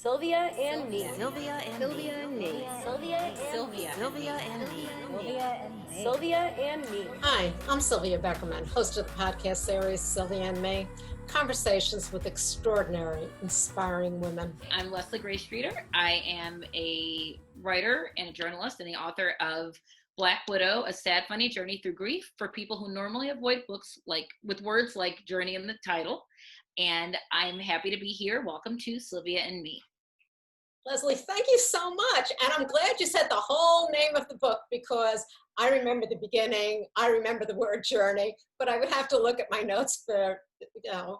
Sylvia and me. Sylvia and Sylvia me. and me. Sylvia and me. Sylvia and me. Sylvia and me. Sylvia and me. Hi, I'm Sylvia Beckerman, host of the podcast series Sylvia and Me, conversations with extraordinary, inspiring women. I'm Leslie Gray Streeter. I am a writer and a journalist and the author of Black Widow, A Sad Funny Journey Through Grief for people who normally avoid books like with words like journey in the title. And I'm happy to be here. Welcome to Sylvia and Me. Leslie, thank you so much. And I'm glad you said the whole name of the book because I remember the beginning. I remember the word journey, but I would have to look at my notes for,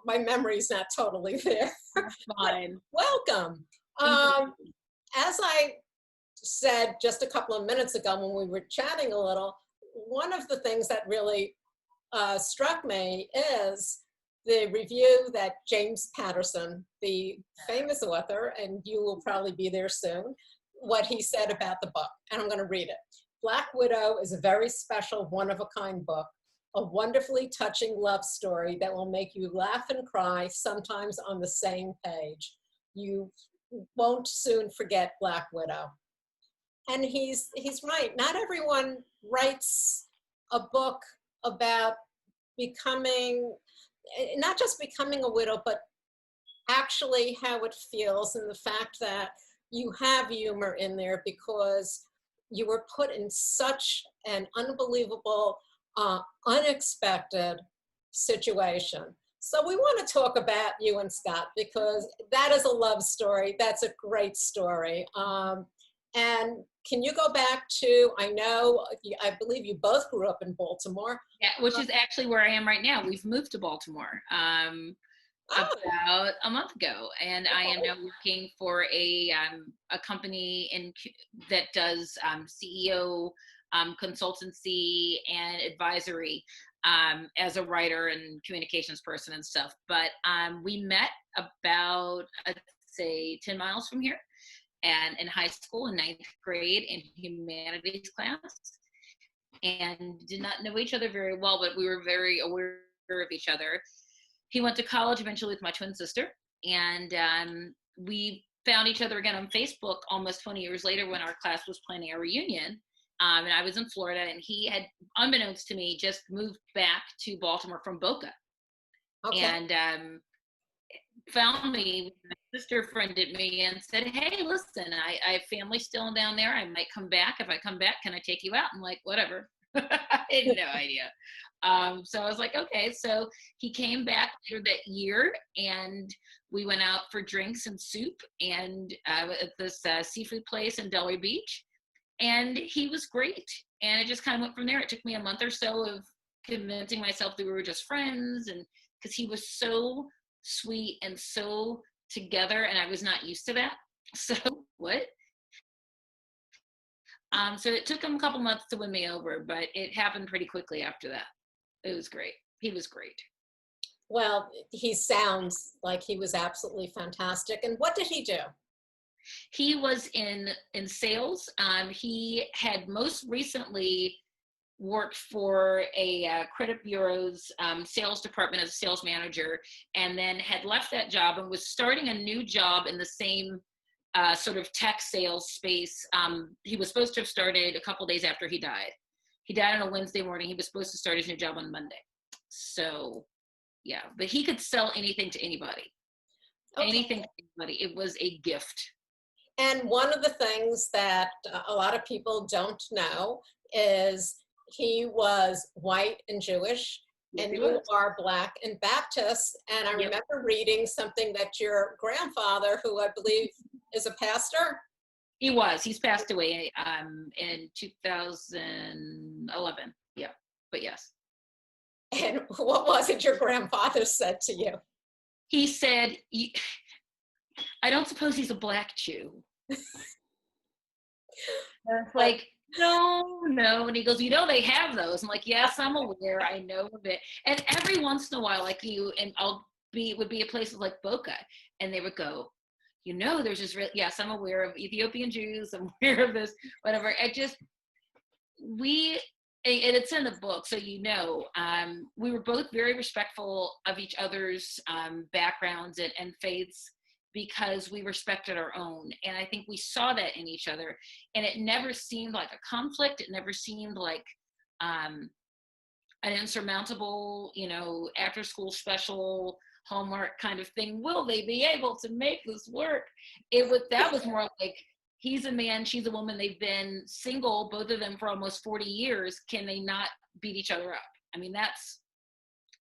my memory's not totally there. Fine. Welcome. As I said just a couple of minutes ago when we were chatting a little, one of the things that really struck me is the review that James Patterson, the famous author, and you will probably be there soon, what he said about the book. And I'm going to read it. Black Widow is a very special, one-of-a-kind book, a wonderfully touching love story that will make you laugh and cry, sometimes on the same page. You won't soon forget Black Widow. And he's right. Not everyone writes a book about becoming, not just becoming a widow, but actually how it feels, and the fact that you have humor in there because you were put in such an unbelievable, unexpected situation. So we want to talk about you and Scott because that is a love story. That's a great story. And can you go back to, I believe you both grew up in Baltimore. Yeah, which is actually where I am right now. We've moved to Baltimore about a month ago, and I am now working for a company that does CEO consultancy and advisory as a writer and communications person and stuff. But we met about, I'd say, 10 miles from here, and in high school in 9th grade in humanities class, and did not know each other very well, but we were very aware of each other. He went to college eventually with my twin sister, and we found each other again on Facebook almost 20 years later when our class was planning a reunion. And I was in Florida, and he had, unbeknownst to me, just moved back to Baltimore from Boca. Okay. And found me. My sister friended me and said, hey, listen, I have family still down there. I might come back. If I come back, can I take you out? I'm like, whatever. I had no idea. So I was like, okay. So he came back later that year, and we went out for drinks and soup and at this seafood place in Delray Beach. And he was great. And it just kind of went from there. It took me a month or so of convincing myself that we were just friends, and because he was so sweet and so together, and I was not used to that. So what? So it took him a couple months to win me over, but it happened pretty quickly after that. It was great. He was great. Well, he sounds like he was absolutely fantastic. And what did he do? He was in sales. He had most recently worked for a credit bureau's sales department as a sales manager, and then had left that job and was starting a new job in the same sort of tech sales space. He was supposed to have started a couple days after he died. He died on a Wednesday morning. He was supposed to start his new job on Monday. So, yeah, but he could sell anything to anybody. Okay. Anything to anybody. It was a gift. And one of the things that a lot of people don't know is he was white and Jewish, and you are Black and Baptist. And I remember reading something that your grandfather, who I believe is a pastor. He was. He's passed away in 2011. Yeah, but yes. And what was it your grandfather said to you? He said, I don't suppose he's a Black Jew. Like, no. And he goes, they have those. I'm like, yes, I'm aware. I know of it. And every once in a while, like you, and would be at places like Boca, and they would go, there's this, yes, I'm aware of Ethiopian Jews. I'm aware of this, whatever. And it's in the book, so we were both very respectful of each other's backgrounds and faiths. because we respected our own. And I think we saw that in each other, and it never seemed like a conflict. It never seemed like an insurmountable, after school special homework kind of thing. Will they be able to make this work? That was more like, he's a man, she's a woman. They've been single, both of them, for almost 40 years. Can they not beat each other up? I mean, that's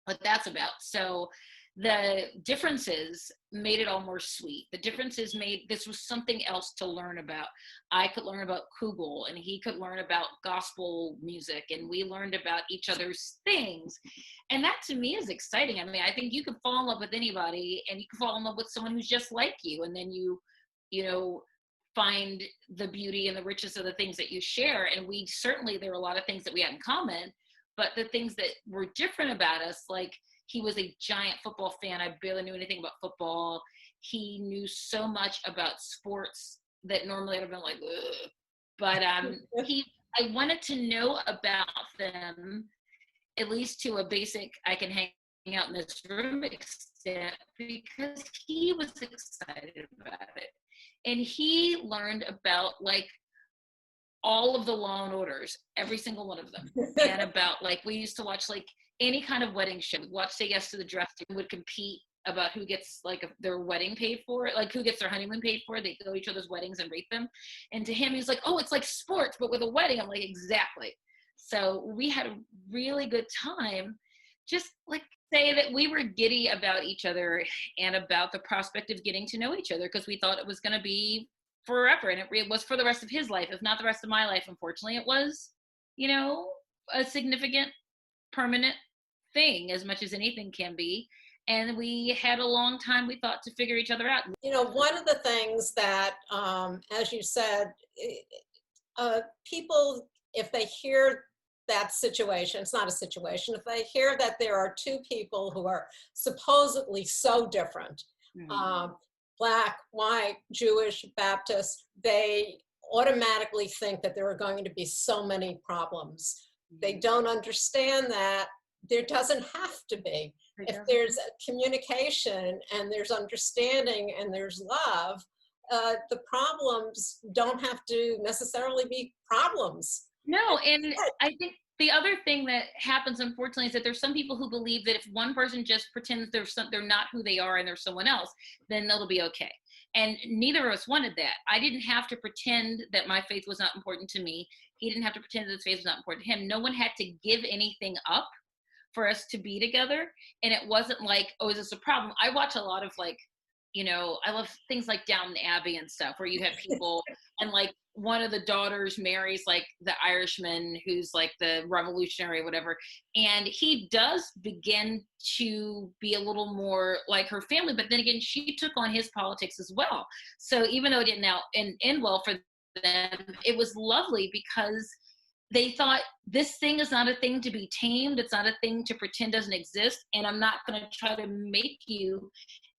what that's about. So the differences made it all more sweet. The differences made this was something else to learn about. I could learn about Kugel, and he could learn about gospel music, and we learned about each other's things. And that to me is exciting. I mean, I think you can fall in love with anybody, and you can fall in love with someone who's just like you, and then you find the beauty and the richness of the things that you share. And there were a lot of things that we had in common, but the things that were different about us, like, he was a giant football fan. I barely knew anything about football. He knew so much about sports that normally I'd have been like, ugh. But I wanted to know about them, at least to a basic, I can hang out in this room extent, because he was excited about it. And he learned about, like, all of the Law and Orders, every single one of them. And about, like, we used to watch, like, any kind of wedding show. Watch Say Yes to the Dress. Would compete about who gets, like, their wedding paid for, like, who gets their honeymoon paid for. They go to each other's weddings and rate them. And to him, he's like, oh, it's like sports, but with a wedding. I'm like, exactly. So we had a really good time. Just, like, say that we were giddy about each other and about the prospect of getting to know each other, because we thought it was going to be forever. And it was for the rest of his life, if not the rest of my life. Unfortunately, it was, a significant, permanent thing, as much as anything can be. And we had a long time, we thought, to figure each other out. One of the things that, as you said, people, if they hear that situation, it's not a situation, if they hear that there are two people who are supposedly so different, Black, white, Jewish, Baptist, they automatically think that there are going to be so many problems. They don't understand that there doesn't have to be. If there's a communication and there's understanding and there's love, the problems don't have to necessarily be problems. No, and I think the other thing that happens, unfortunately, is that there's some people who believe that if one person just pretends they're not who they are and they're someone else, then they'll be okay. And neither of us wanted that. I didn't have to pretend that my faith was not important to me. He didn't have to pretend that his faith was not important to him. No one had to give anything up for us to be together. And it wasn't like, oh, is this a problem? I watch a lot of, like, I love things like Downton Abbey and stuff, where you have people and, like, one of the daughters marries, like, the Irishman who's, like, the revolutionary or whatever. And he does begin to be a little more like her family, but then again, she took on his politics as well. So even though it didn't end well for them, it was lovely, because they thought, this thing is not a thing to be tamed. It's not a thing to pretend doesn't exist. And I'm not going to try to make you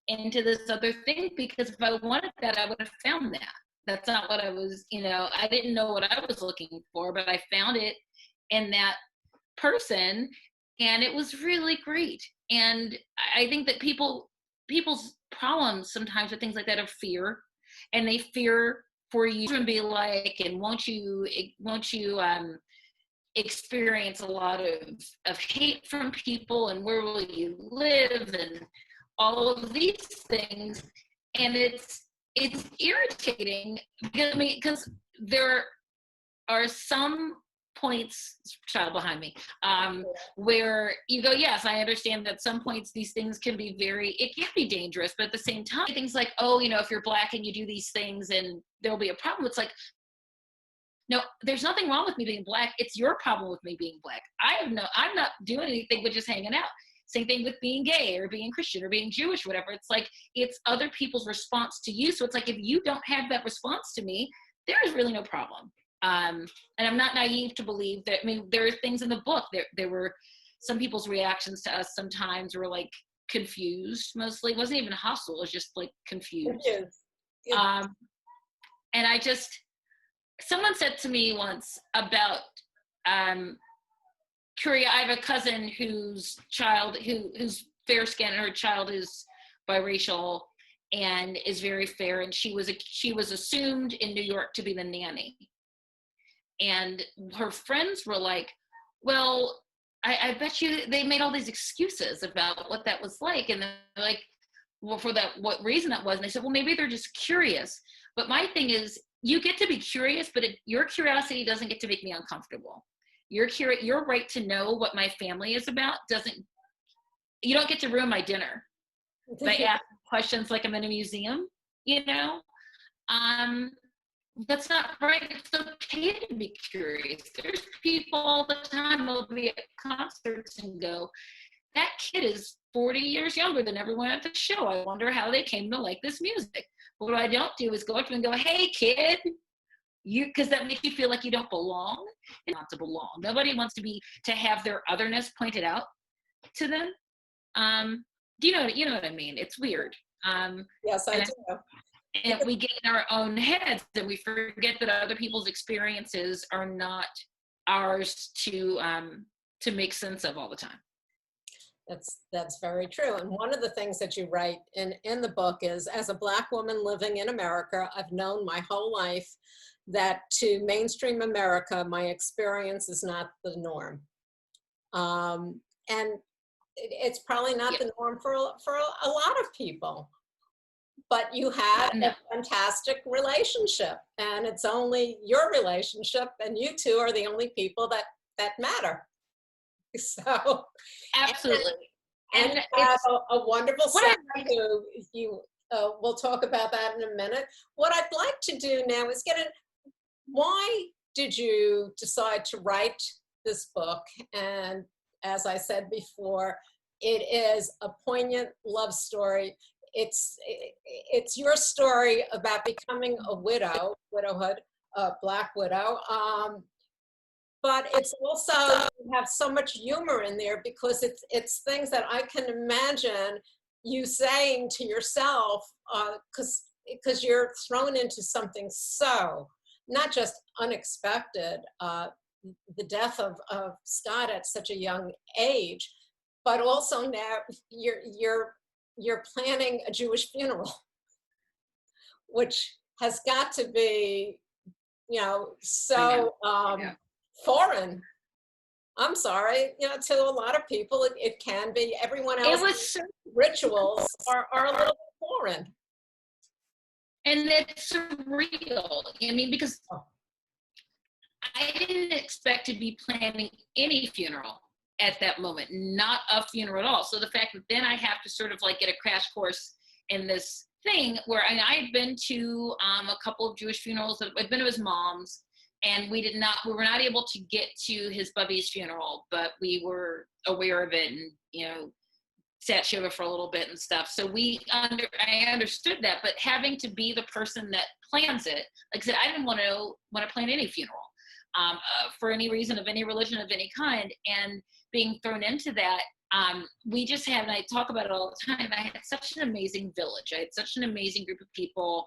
into this other thing, because if I wanted that, I would have found that. That's not what I was, I didn't know what I was looking for, but I found it in that person, and it was really great. And I think that people's problems sometimes with things like that are fear, and they fear for you to be like, and won't you experience a lot of hate from people, and where will you live, and all of these things. And it's irritating, because there are some points, child behind me, where you go, yes, I understand that at some points these things can be it can be dangerous, but at the same time, things like, oh, if you're Black and you do these things and there'll be a problem. It's like, no, there's nothing wrong with me being Black. It's your problem with me being Black. I'm not doing anything but just hanging out. Same thing with being gay or being Christian or being Jewish, whatever. It's like, it's other people's response to you. So it's like, if you don't have that response to me, there is really no problem. And I'm not naive to believe that, there are things in the book. There were some people's reactions to us sometimes were, like, confused, mostly. It wasn't even hostile. It was just, like, confused. Yeah. And someone said to me once about, I have a cousin who's fair skinned, and her child is biracial, and is very fair. And she was assumed in New York to be the nanny. And her friends were like, well, I bet you they made all these excuses about what that was like. And they're like, well, for that, what reason that was. And they said, well, maybe they're just curious. But my thing is, you get to be curious, but your curiosity doesn't get to make me uncomfortable. Your right to know what my family is about you don't get to ruin my dinner by asking questions like I'm in a museum, you know? That's not right. It's okay to be curious. There's people all the time who'll be at concerts and go, that kid is 40 years younger than everyone at the show. I wonder how they came to like this music. What I don't do is go up to them and go, hey, kid, because that makes you feel like you don't belong. It's not to belong. Nobody wants to have their otherness pointed out to them. You know what I mean? It's weird. Yes, I do. And we get in our own heads and we forget that other people's experiences are not ours to make sense of all the time. That's very true. And one of the things that you write in the book is, as a Black woman living in America, I've known my whole life that to mainstream America, my experience is not the norm. And it's probably not the norm for a lot of people. But you had a fantastic relationship, and it's only your relationship, and you two are the only people that matter. So absolutely, and you have a wonderful son who we'll talk about that in a minute. What I'd like to do now is why did you decide to write this book? And as I said before, it is a poignant love story. It's your story about becoming a widowhood, a Black widow. But it's also, you have so much humor in there because it's things that I can imagine you saying to yourself, because you're thrown into something so, not just unexpected, the death of Scott at such a young age, but also now you're planning a Jewish funeral, which has got to be, so foreign. I'm sorry, to a lot of people, it can be. Everyone else's rituals are a little bit foreign. And it's surreal. I mean, because I didn't expect to be planning any funeral at that moment, not a funeral at all. So the fact that then I have to sort of like get a crash course in this thing where I had been to a couple of Jewish funerals. I'd been to his mom's, and we were not able to get to his Bubby's funeral, but we were aware of it and, sat Shiva for a little bit and stuff. So I understood that, but having to be the person that plans it, like I said, I didn't want to plan any funeral for any reason of any religion of any kind. And being thrown into that, we just had, and I talk about it all the time, I had such an amazing village. I had such an amazing group of people.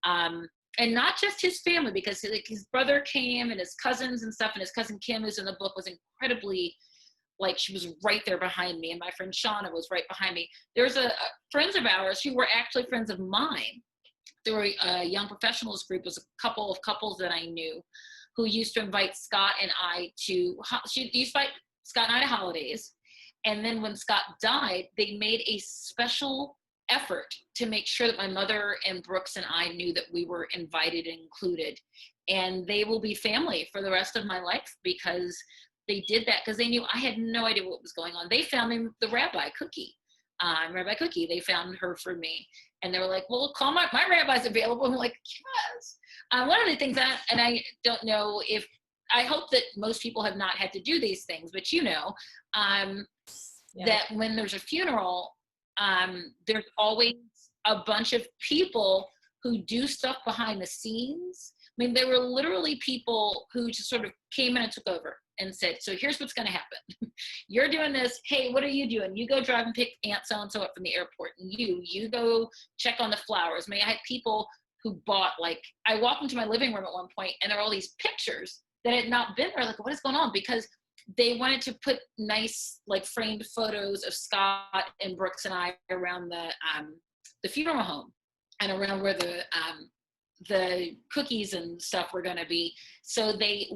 And not just his family, because his brother came and his cousins and stuff, and his cousin Kim, who's in the book, was incredibly, she was right there behind me, and my friend Shauna was right behind me. There's friends of ours who were actually friends of mine. There were a young professionals group. It was a couple of couples that I knew who used to invite Scott and I she used to invite Scott and I to holidays. And then when Scott died, they made a special effort to make sure that my mother and Brooks and I knew that we were invited and included. And they will be family for the rest of my life because they did that, because they knew I had no idea what was going on. They found me the Rabbi Cookie. Rabbi Cookie, they found her for me. And they were like, well, call my rabbi's available. I'm like, yes. One of the things and I don't know I hope that most people have not had to do these things, but that when there's a funeral, there's always a bunch of people who do stuff behind the scenes. I mean, there were literally people who just sort of came in and took over and said, so here's what's going to happen. You're doing this. Hey, what are you doing? You go drive and pick Aunt so-and-so up from the airport. And you go check on the flowers. I mean, I had people who bought, I walked into my living room at one point and there were all these pictures that had not been there. Like, what is going on? Because they wanted to put nice, framed photos of Scott and Brooks and I around the funeral home. and around where the cookies and stuff were going to be. So they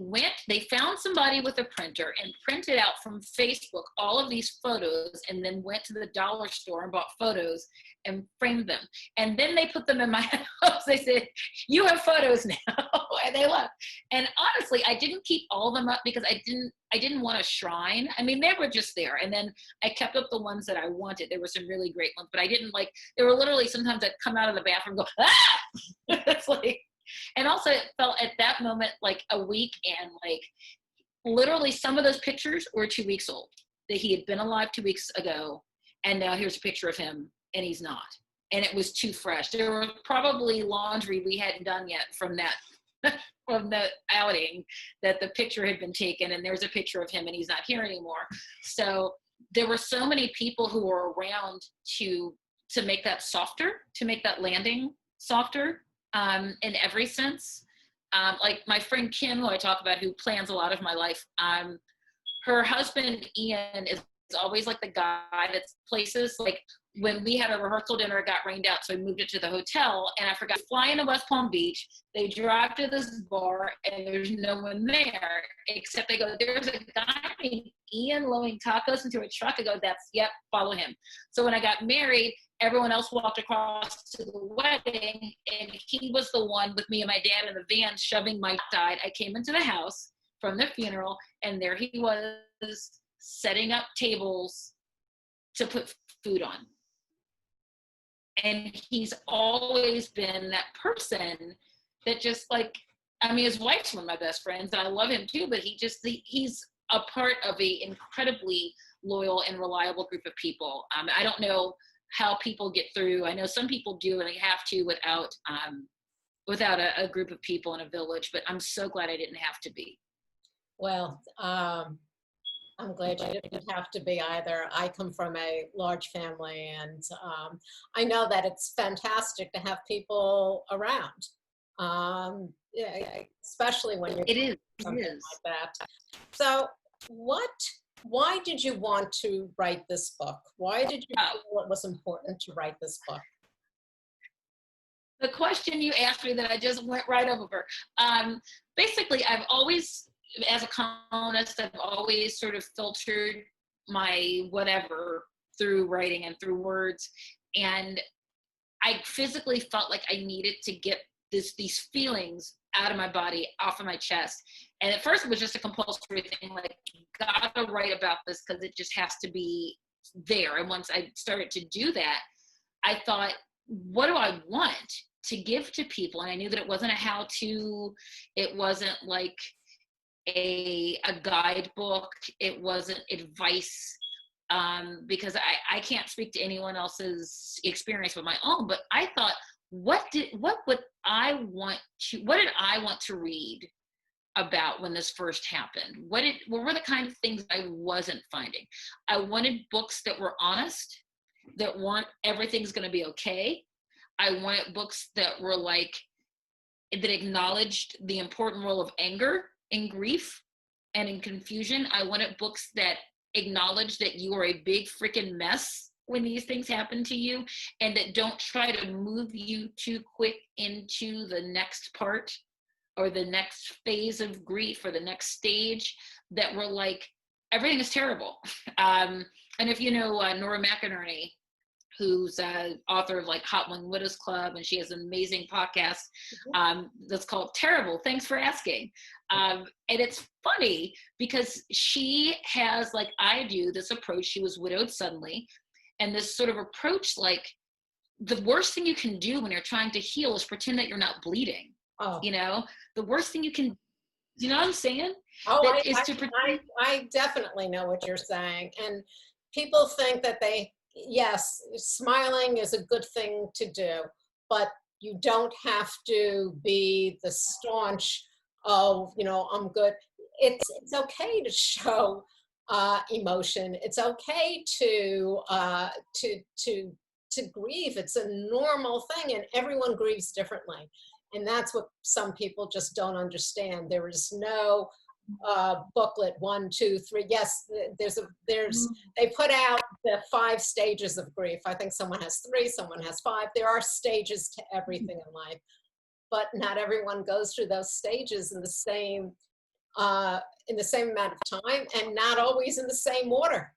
found somebody with a printer and printed out from Facebook all of these photos, and then went to the dollar store and bought photos and framed them. And then they put them in my house. They said, "You have photos now." And they left. And honestly, I didn't keep all of them up because I didn't want a shrine. I mean, they were just there. And then I kept up the ones that I wanted. There were some really great ones, but I didn't like, they were literally sometimes I'd come out of the bathroom and go, "Ah!" It's like, and also it felt at that moment like a week, and like literally some of those pictures were 2 weeks old, that he had been alive 2 weeks ago, and now here's a picture of him and he's not. And it was too fresh. There were probably laundry we hadn't done yet from that from the outing, that the picture had been taken, and there's a picture of him and he's not here anymore. So there were so many people who were around to make that softer, to make that landing softer, in every sense. Like my friend Kim, who I talk about, who plans a lot of my life, her husband Ian is always like the guy that's places, like when we had a rehearsal dinner, it got rained out, so we moved it to the hotel, and I forgot to fly into West Palm Beach. They drive to this bar, and there's no one there, except they go, "There's a guy named Ian loading tacos into a truck." I go, "Yep, follow him." So when I got married, everyone else walked across to the wedding, and he was the one with me and my dad in the van shoving my side. I came into the house from the funeral, and there he was setting up tables to put food on. And he's always been that person that just like, I mean, his wife's one of my best friends, and I love him too, but he's a part of a incredibly loyal and reliable group of people. I don't know how people get through. I know some people do, and they have to without a group of people in a village, but I'm so glad I didn't have to be. Well, I'm glad you didn't have to be either. I come from a large family, and I know that it's fantastic to have people around, yeah, especially when you're doing something like that. So why did you want to write this book? Why did you feel it was important to write this book? The question you asked me that I just went right over. Basically, I've always, as a columnist, I've always sort of filtered my whatever through writing and through words. And I physically felt like I needed to get these feelings out of my body, off of my chest. And at first it was just a compulsory thing, like, gotta write about this because it just has to be there. And once I started to do that, I thought, what do I want to give to people? And I knew that it wasn't a how-to, it wasn't like a guidebook, it wasn't advice, because I can't speak to anyone else's experience but my own. But I thought, what did I want to read about when this first happened? What were the kind of things I wasn't finding? I wanted books that were honest, that weren't everything's going to be okay. I wanted books that were like, that acknowledged the important role of anger in grief and in confusion. I wanted books that acknowledge that you are a big freaking mess when these things happen to you, and that don't try to move you too quick into the next part or the next phase of grief or the next stage, that were like, everything is terrible. And if you know Nora McInerney, who's author of like Hot One Widows Club, and she has an amazing podcast that's called Terrible, Thanks for Asking. And it's funny because she has, like I do, this approach. She was widowed suddenly, and this sort of approach, like, the worst thing you can do when you're trying to heal is pretend that you're not bleeding. Oh. You know, the worst thing you can, you know what I'm saying? Oh, I definitely know what you're saying. And people think that yes, smiling is a good thing to do, but you don't have to be the staunch, oh, you know, I'm good. It's okay to show emotion. It's okay to grieve. It's a normal thing, and everyone grieves differently. And that's what some people just don't understand. There is no booklet, 1, 2, 3. Yes, they put out the 5 stages of grief. I think someone has 3, someone has 5. There are stages to everything in life, but not everyone goes through those stages in the same amount of time, and not always in the same order.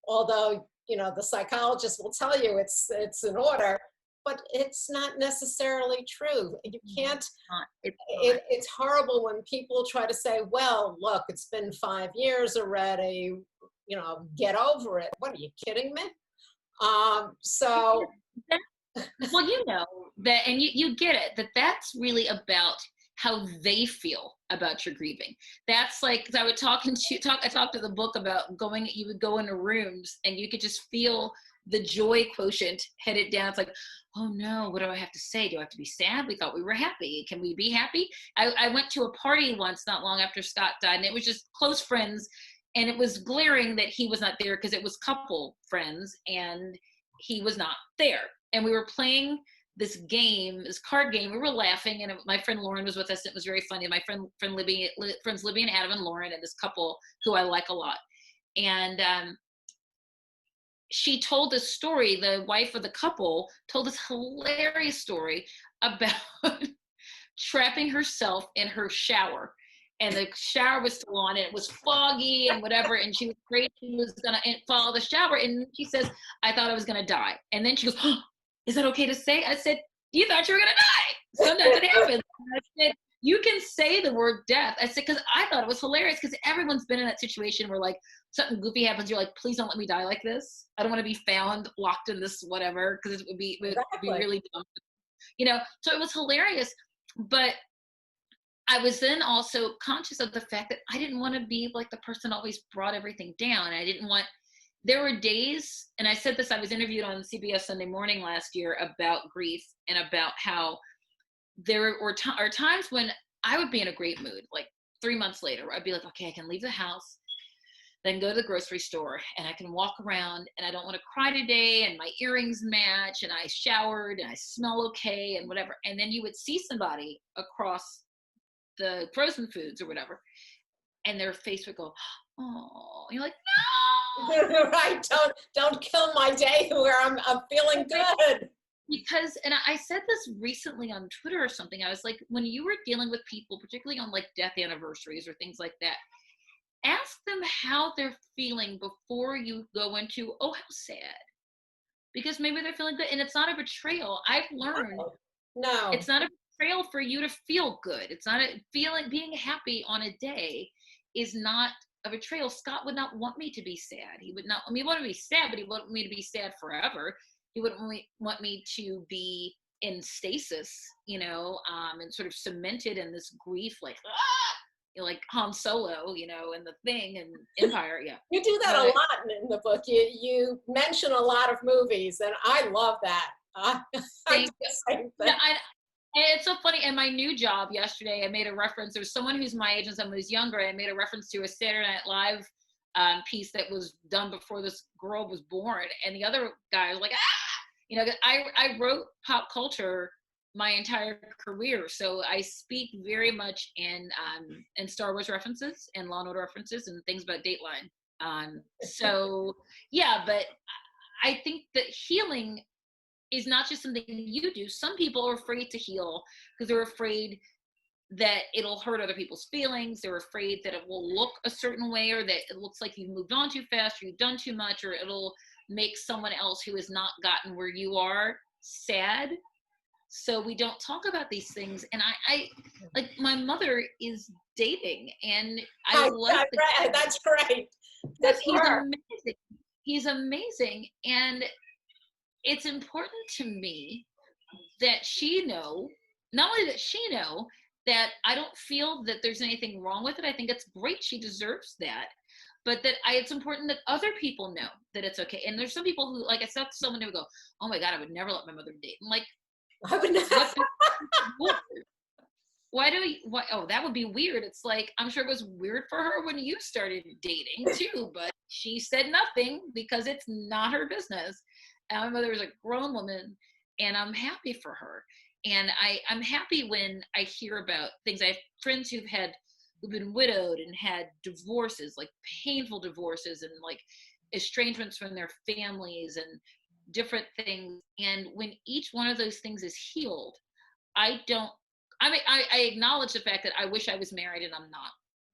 Although, the psychologist will tell you it's in order, but it's not necessarily true. You can't, it's horrible when people try to say, well, look, it's been 5 years already, get over it. What, are you kidding me? So. Well, that, and you get it, that's really about how they feel about your grieving. That's like, I would I talked to the book about you would go into rooms and you could just feel the joy quotient headed down. It's like, oh no, what do I have to say? Do I have to be sad? We thought we were happy. Can we be happy? I went to a party once not long after Scott died, and it was just close friends, and it was glaring that he was not there because it was couple friends and he was not there. And we were playing this game, this card game. We were laughing, and my friend Lauren was with us. It was very funny. My friends Libby and Adam and Lauren, and this couple who I like a lot. And she told this story, the wife of the couple told this hilarious story about trapping herself in her shower. And the shower was still on, and it was foggy and whatever. And she was afraid she was going to fall in the shower. And she says, I thought I was going to die. And then she goes, oh, is that okay to say? I said, you thought you were going to die. Sometimes it happens. I said, you can say the word death. I said, because I thought it was hilarious, because everyone's been in that situation where like something goofy happens. You're like, please don't let me die like this. I don't want to be found locked in this whatever, because it would be really dumb. So it was hilarious. But I was then also conscious of the fact that I didn't want to be like the person always brought everything down. There were days, and I said this, I was interviewed on CBS Sunday Morning last year about grief and about how there are times when I would be in a great mood, like 3 months later, where I'd be like, okay, I can leave the house, then go to the grocery store, and I can walk around, and I don't want to cry today, and my earrings match, and I showered, and I smell okay, and whatever. And then you would see somebody across the frozen foods or whatever, and their face would go, oh, you're like, no. Right, don't kill my day where I'm feeling good. Because, and I said this recently on Twitter or something, I was like, when you were dealing with people, particularly on like death anniversaries or things like that, ask them how they're feeling before you go into, oh, how sad. Because maybe they're feeling good, and it's not a betrayal. I've learned, no, it's not a betrayal for you to feel good. It's not a feeling, being happy on a day is not a betrayal. Scott would not want me to be sad. He would not, he wanted me to be sad, but he wouldn't want me to be sad forever. He wouldn't want me to be in stasis, and sort of cemented in this grief, like, like Han Solo, and the Thing and Empire. Yeah. You do that a lot in the book. You mention a lot of movies, and I love that. And it's so funny. In my new job yesterday, I made a reference. There was someone who's my age and someone who's younger. I made a reference to a Saturday Night Live piece that was done before this girl was born. And the other guy was like, I wrote pop culture my entire career. So I speak very much in Star Wars references and Law and Order references and things about Dateline. So yeah, but I think that healing is not just something you do. Some people are afraid to heal because they're afraid that it'll hurt other people's feelings. They're afraid that it will look a certain way, or that it looks like you've moved on too fast, or you've done too much, or it'll make someone else who has not gotten where you are sad. So we don't talk about these things. And I like, my mother is dating, and I love that's great. He's amazing. And it's important to me that she know, not only that she know that I don't feel that there's anything wrong with it. I think it's great. She deserves that. But that it's important that other people know that it's okay. And there's some people who, like, I saw someone who would go, oh my God, I would never let my mother date. I'm like, I would never. Oh, that would be weird. It's like, I'm sure it was weird for her when you started dating too, but she said nothing because it's not her business. And my mother is a grown woman, and I'm happy for her. And I'm happy when I hear about things. I have friends who've had who've been widowed and had divorces, like painful divorces and like estrangements from their families and different things. And when each one of those things is healed, I acknowledge the fact that I wish I was married and I'm not.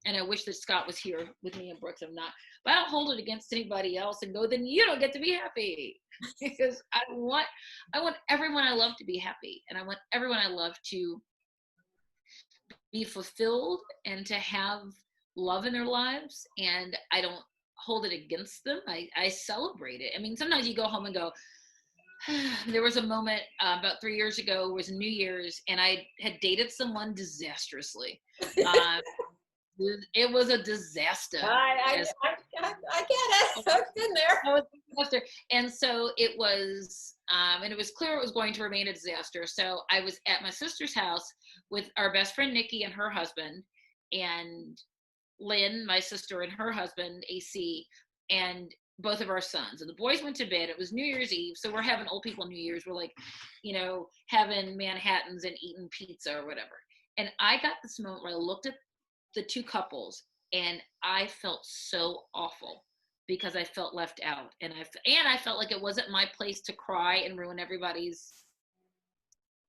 And I wish that Scott was here with me and Brooks. I'm not. But I don't hold it against anybody else and go, then you don't get to be happy. Because I want everyone I love to be happy. And I want everyone I love to be fulfilled and to have love in their lives. And I don't hold it against them. I celebrate it. I mean, sometimes you go home and go, there was a moment about 3 years ago, it was New Year's, and I had dated someone disastrously. It was a disaster. I get it. I've been there. And so it was, and it was clear it was going to remain a disaster. So I was at my sister's house with our best friend, Nikki, and her husband, and Lynn, my sister, and her husband, AC, and both of our sons. And the boys went to bed. It was New Year's Eve. So we're having old people New Year's. We're like, having Manhattans and eating pizza or whatever. And I got this moment where I looked at the two couples and I felt so awful because I felt left out. And I felt like it wasn't my place to cry and ruin everybody's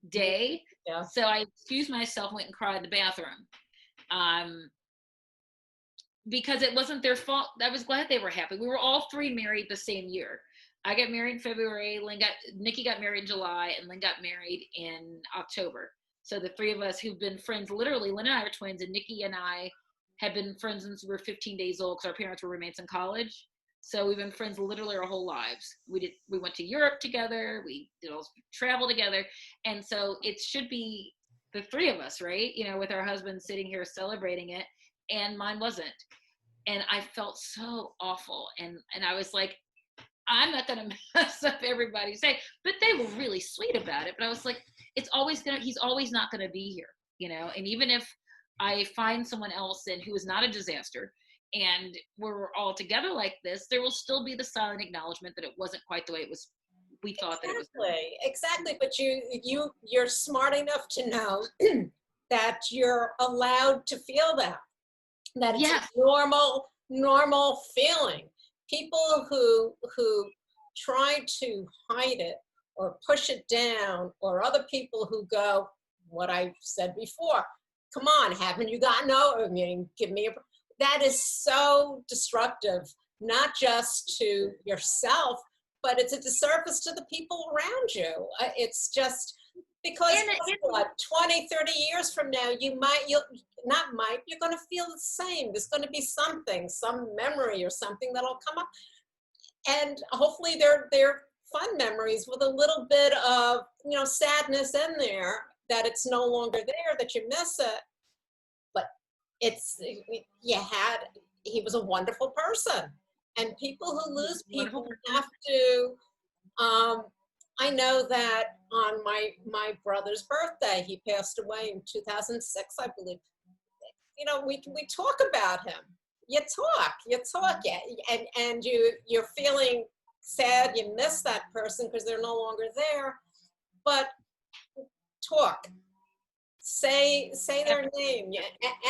day. Yeah. So I excused myself, went and cried in the bathroom. Because it wasn't their fault. I was glad they were happy. We were all three married the same year. I got married in February, Nikki got married in July, and Lynn got married in October. So the three of us who've been friends, literally, Lynn and I are twins, and Nikki and I have been friends since we were 15 days old because our parents were roommates in college. So we've been friends literally our whole lives. We went to Europe together. We did all travel together. And so it should be the three of us, right? With our husbands sitting here celebrating it. And mine wasn't. And I felt so awful. And I was like, I'm not going to mess up everybody's day. But they were really sweet about it. But I was like, he's always not going to be here, And even if I find someone else who is not a disaster and we're all together like this, there will still be the silent acknowledgement that it wasn't quite the way we thought that it was. Exactly. But you're smart enough to know that you're allowed to feel that it's a normal feeling. People who try to hide it or push it down, or other people who go, what I said before, come on, haven't you gotten over me? Give me that is so destructive, not just to yourself, but it's a disservice to the people around you. It's just because what, 20, 30 years from now, you're going to feel the same. There's going to be something, some memory or something that'll come up. And hopefully they're fun memories with a little bit of, sadness in there that it's no longer there, that you miss it. But he was a wonderful person. And people who lose people have to, I know that on my brother's birthday, he passed away in 2006, I believe. We talk about him. You talk, yeah, and you're feeling sad. You miss that person because they're no longer there. But talk, say their name,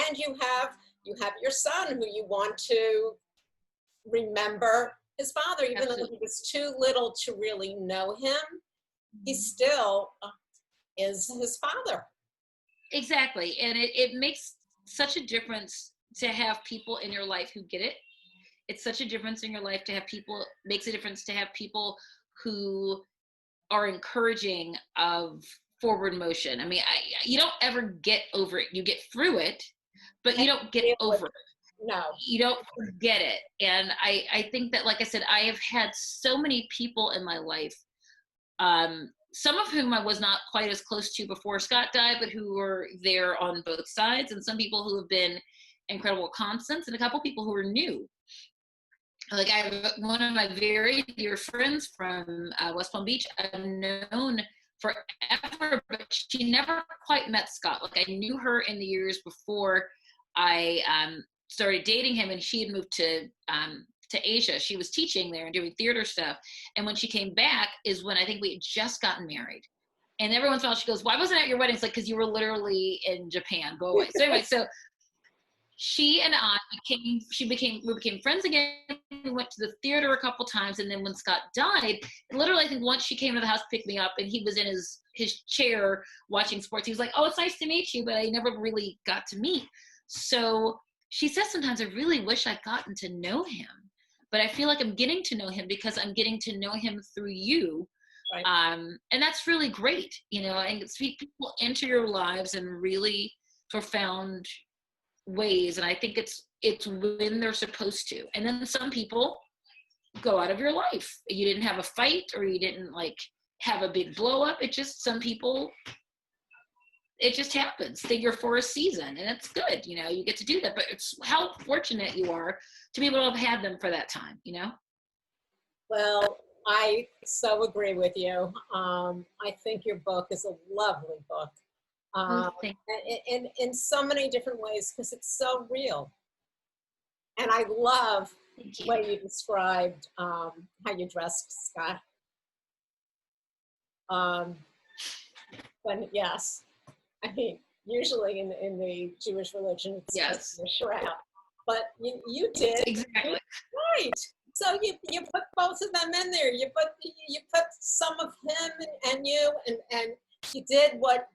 and you have your son who you want to remember his father, even though he was too little to really know him. He still is his father. Exactly, and it makes such a difference to have people in your life who get it. It's such a difference in your life to have people, makes a difference to have people who are encouraging of forward motion. I mean, you don't ever get over it. You get through it, but you don't get over it. No. You don't forget it. And I think that, like I said, I have had so many people in my life, some of whom I was not quite as close to before Scott died, but who were there on both sides, and some people who have been incredible constants, and a couple people who are new. Like I have one of my very dear friends from West Palm Beach I've known forever, but she never quite met Scott. Like I knew her in the years before I started dating him, and she had moved to Asia. She was teaching there and doing theater stuff. And when she came back is when I think we had just gotten married. And every once in a while she goes, why wasn't I at your wedding? It's like, because you were literally in Japan. Go away. So anyway, so she and I we became friends again. We went to the theater a couple times, and then when Scott died, literally I think once she came to the house to pick me up, and he was in his chair watching sports. He was like, "Oh, it's nice to meet you," but I never really got to meet. So she says sometimes I really wish I'd gotten to know him, but I feel like I'm getting to know him because I'm getting to know him through you. Right. And that's really great, and people enter your lives in really profound ways, and I think it's when they're supposed to. And then some people go out of your life. You didn't have a fight, or you didn't like have a big blow up. Some people, it just happens. You're for a season, and it's good, you get to do that. But it's how fortunate you are to be able to have had them for that time. Well, I so agree with you. I think your book is a lovely book. In so many different ways, because it's so real. And I love the way you described how you dressed Scott. When, yes, I mean, usually in the Jewish religion, it's yes, a shroud. But you did. Exactly. Right. So you put both of them in there. You put some of him and you, and you did what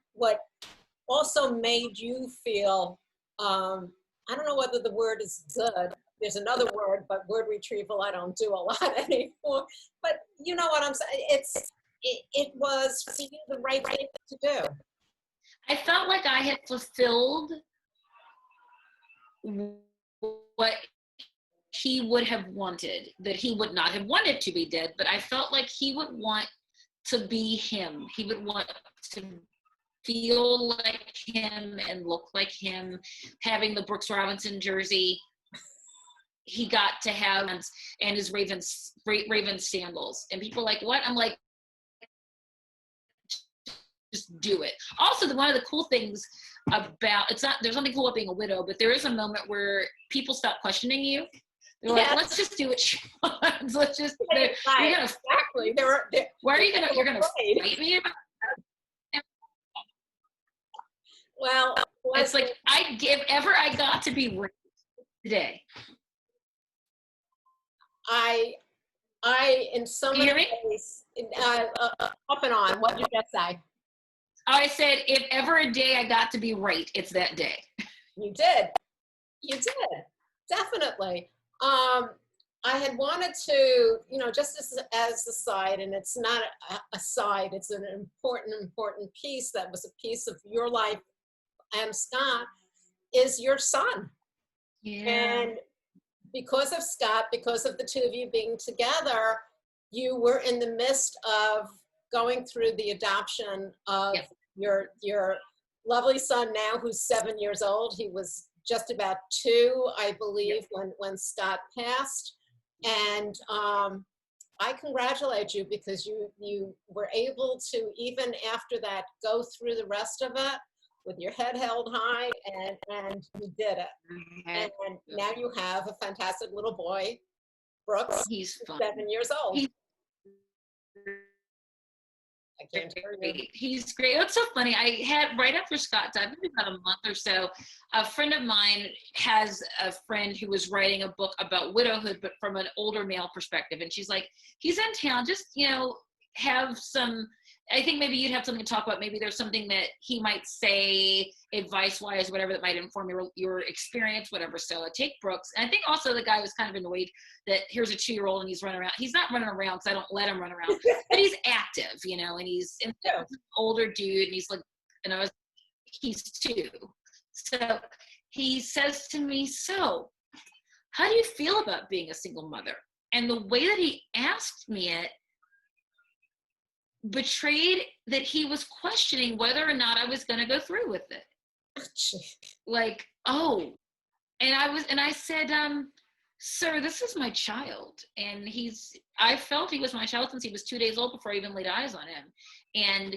also made you feel, I don't know whether the word is good. There's another word, but word retrieval I don't do a lot anymore. But you know what I'm saying? It was for you the right thing to do. I felt like I had fulfilled what he would have wanted, that he would not have wanted to be dead, but I felt like he would want to be him. He would want to feel like him and look like him. Having the Brooks Robinson jersey, he got to have, and his Raven sandals. And people are like, what? I'm like, just do it. Also, one of the cool things about, there's nothing cool about being a widow, but there is a moment where people stop questioning you. They're like, let's just do what she wants. Let's just, you're gonna, exactly. Why are you gonna, you're gonna fight me about that? Well, it's like, if ever I got to be right today. I in so many ways, up and on, what did you just say? I said, if ever a day I got to be right, it's that day. You did. You did. Definitely. I had wanted to, just as a side, and it's not a side, it's an important piece that was a piece of your life, Scott, is your son. Yeah. And because of Scott, because of the two of you being together, you were in the midst of going through the adoption of your lovely son now, who's 7 years old. He was just about 2, I believe, when Scott passed. And I congratulate you, because you were able to, even after that, go through the rest of it with your head held high, and you did it. And now you have a fantastic little boy, Brooks. He's 7 years old. I can't hear you. He's great. It's so funny. I had, right after Scott died, maybe about a month or so, a friend of mine has a friend who was writing a book about widowhood, but from an older male perspective. And she's like, he's in town, just, have some, I think maybe you'd have something to talk about. Maybe there's something that he might say advice-wise, whatever, that might inform your experience, whatever. So I take Brooks. And I think also the guy was kind of annoyed that here's a 2-year-old and he's running around. He's not running around because I don't let him run around, but he's active, and he's an older dude, and he's like, he's 2. So he says to me, so how do you feel about being a single mother? And the way that he asked me it betrayed that he was questioning whether or not I was going to go through with it. Like, oh, and I said, sir, this is my child. And I felt he was my child since he was 2 days old before I even laid eyes on him. And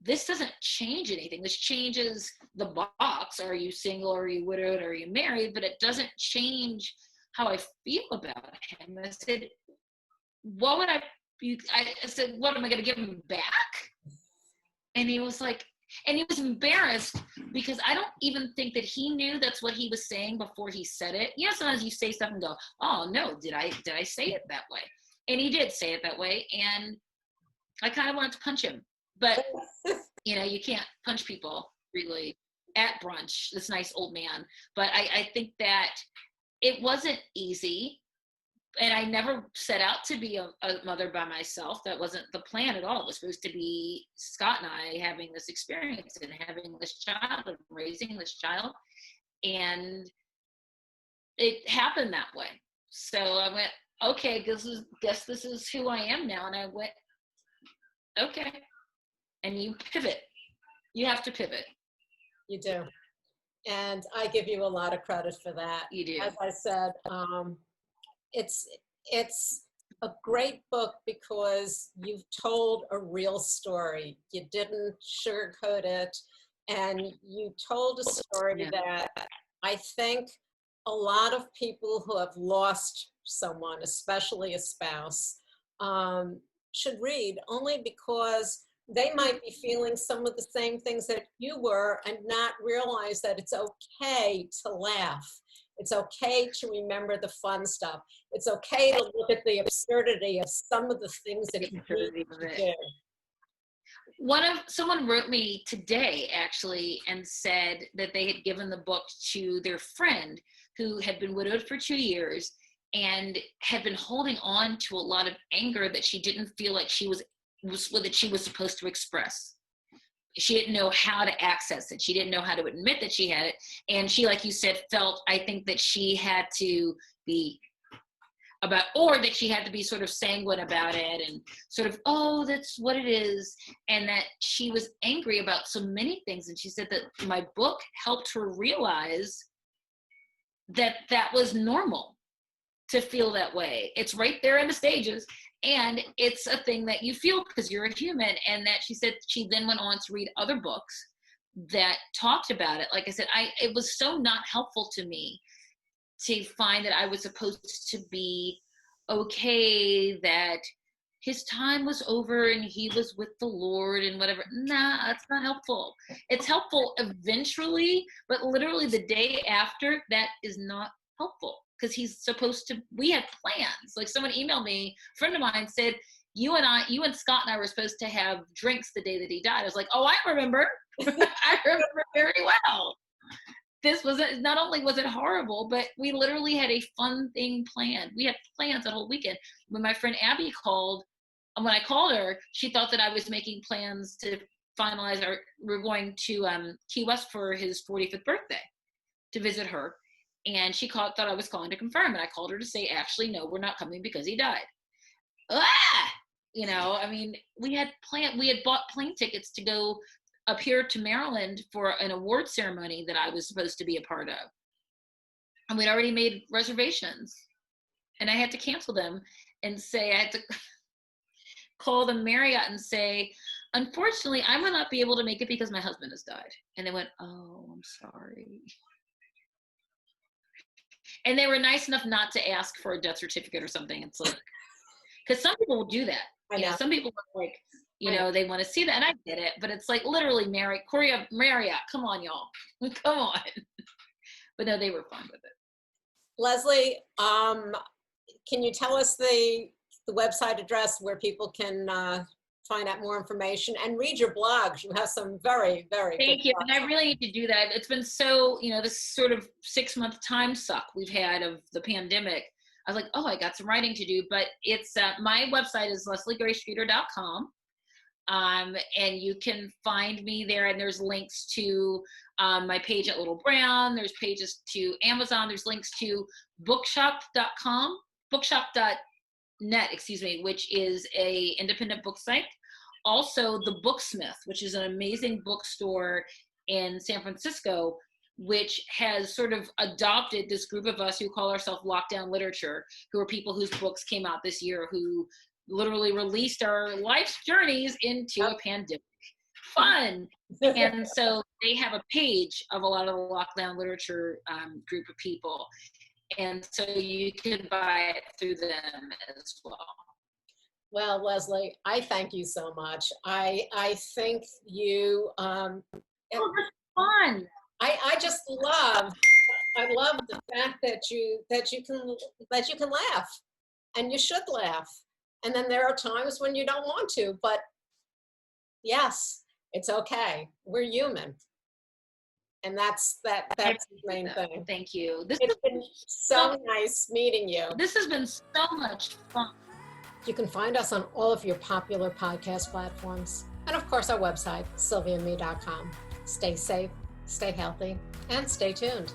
this doesn't change anything. This changes the box. Are you single? Are you widowed? Are you married? But it doesn't change how I feel about him. I said, I said, what, am I going to give him back? And he was like, And he was embarrassed because I don't even think that he knew that's what he was saying before he said it. You know, sometimes you say stuff and go, oh no, did I say it that way? And he did say it that way. And I kind of wanted to punch him, but you know, you can't punch people really at brunch, this nice old man. But I think that it wasn't easy. And I never set out to be a mother by myself. That wasn't the plan at all. It was supposed to be Scott and I having this experience and having this child and raising this child. And it happened that way. So I went, okay, guess this is who I am now. And I went, okay. And you pivot. You have to pivot. You do. And I give you a lot of credit for that. You do. As I said, it's a great book because you've told a real story. You didn't sugarcoat it, and you told a story that I think a lot of people who have lost someone, especially a spouse, should read, only because they might be feeling some of the same things that you were and not realize that it's okay to laugh. It's okay to remember the fun stuff. It's okay to look at the absurdity of some of the things that you need to do. Someone wrote me today actually and said that they had given the book to their friend who had been widowed for 2 years and had been holding on to a lot of anger that she didn't feel like she was supposed to express. She didn't know how to access it. She didn't know how to admit that she had it. And she, like you said, felt, I think, that she had to be or that she had to be sort of sanguine about it and sort of, oh, that's what it is. And that she was angry about so many things. And she said that my book helped her realize that that was normal to feel that way. It's right there in the stages. And it's a thing that you feel because you're a human. And that she said she then went on to read other books that talked about it. Like I said, it was so not helpful to me to find that I was supposed to be okay, that his time was over and he was with the Lord and whatever. Nah, that's not helpful. It's helpful eventually, but literally the day after, that is not helpful. Because we had plans. Like someone emailed me, a friend of mine said, you and Scott and I were supposed to have drinks the day that he died. I was like, oh, I remember. I remember very well. Not only was it horrible, but we literally had a fun thing planned. We had plans that whole weekend. When my friend Abby called, and when I called her, she thought that I was making plans to finalize we're going to Key West for his 45th birthday to visit her. And she thought I was calling to confirm. And I called her to say, actually, no, we're not coming because he died. You know, I mean, we had bought plane tickets to go up here to Maryland for an award ceremony that I was supposed to be a part of. And we'd already made reservations. And I had to cancel them and say, I had to call the Marriott and say, unfortunately, I will not be able to make it because my husband has died. And they went, oh, I'm sorry. And they were nice enough not to ask for a death certificate or something. It's like, because some people will do that. You know, some people are like, you know, they want to see that. And I get it. But it's like literally Marriott, come on, y'all. Come on. But no, they were fine with it. Leslie, can you tell us the website address where people can find out more information and read your blogs? You have some very, very Thank you. And I really need to do that. It's been so, you know, this sort of 6-month time suck we've had of the pandemic. I was like, oh, I got some writing to do, but it's my website is lesliegraystreeter.com. And you can find me there, and there's links to my page at Little Brown. There's pages to Amazon. There's links to bookshop.net, which is a independent book site. Also, the Booksmith, which is an amazing bookstore in San Francisco, which has sort of adopted this group of us who call ourselves Lockdown Literature, who are people whose books came out this year, who literally released our life's journeys into a pandemic. Fun. And so they have a page of a lot of the Lockdown Literature group of people. And so you can buy it through them as well. Well, Leslie, I thank you so much. I think you, Oh, that's fun. I just love, I love the fact that you can laugh, and you should laugh. And then there are times when you don't want to, but yes, it's okay. We're human. And that's the main thing. Thank you. It's been so nice meeting you. This has been so much fun. You can find us on all of your popular podcast platforms. And of course, our website, sylviame.com. Stay safe, stay healthy, and stay tuned.